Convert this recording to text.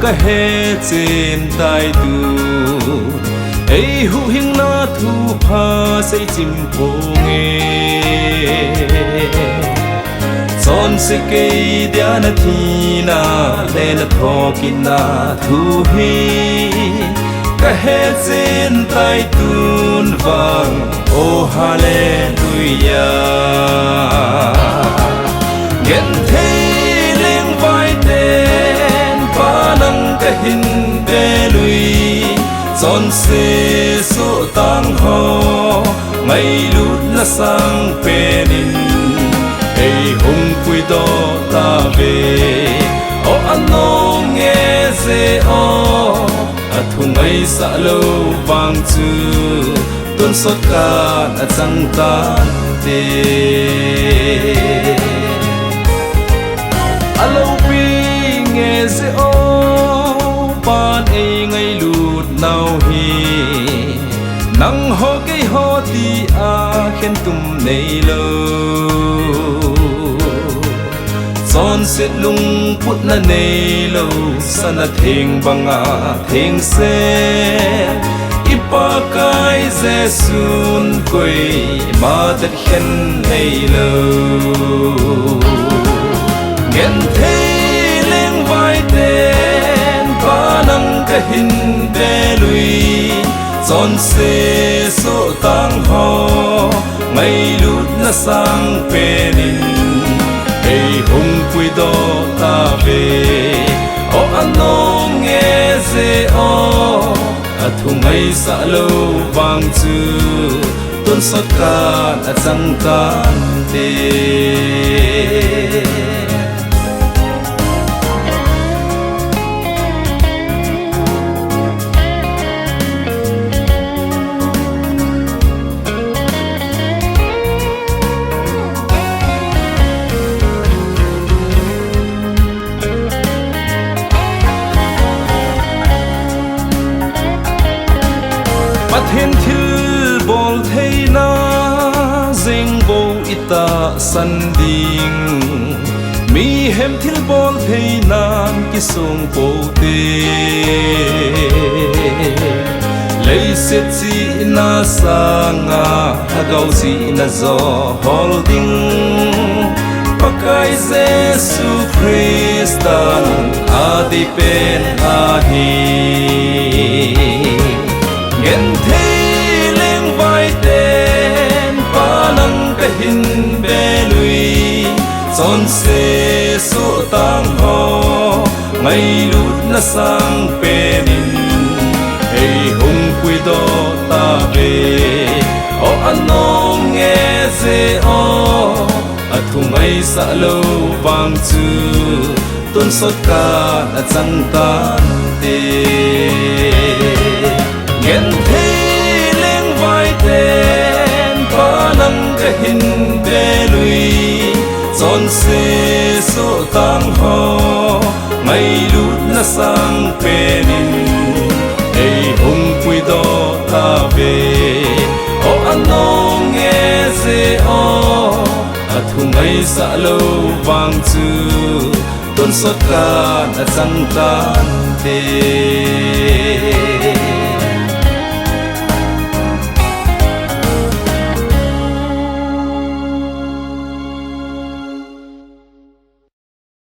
ka he chen tai tu ei hu hing na thu pha sei chim po nge son se ke dia na thi na le na thokin na thu hi ka he chen tai tun vang oh hallelujah gen the leng vai ten pa nang ka hin be lui son se so tang ho mai lut na sang penin ei hung pui do ta ve o anong nghe se o athung ai sa lo wang chu tôn sốt ca đã chẳng tan tê alo pi nghe dễ ô ban ấy ngay lụt nào hi nắng ho cái ho ti a khen tum nei lo son set lung put na nei lo sana theng banga theng se ipa kai jesun koi ma dat khen nei lo gen the leng vai ten pa nang ka hin be lui son se so tang ho mai lut na sang penin ei hung pui do ta ve o anong nghe se o athung ai sa lo wang chu tôn sốt ca đã chẳng tan tê thiên thil bol thei na zeng bo ita san ding mi hem thil bol thei na ki song bo te lei se chi na sanga hagau si na zo holding pakai jesu christan adi pen ahi gen the leng vai ten pa nang ka hin be lui son se so tang ho mai lut na sang penin ei hung pui do ta ve o anong nghe se o athung ai sa lo wang chu tôn sốt ca đã chẳng tan tê gen the leng vai ten pa nang ka hin be lui son se so tang ho mai lut na sang penin ei hung pui do ta ve o anong nghe se o athung ai sa lo wang chu tôn sốt ca đã chẳng tan tê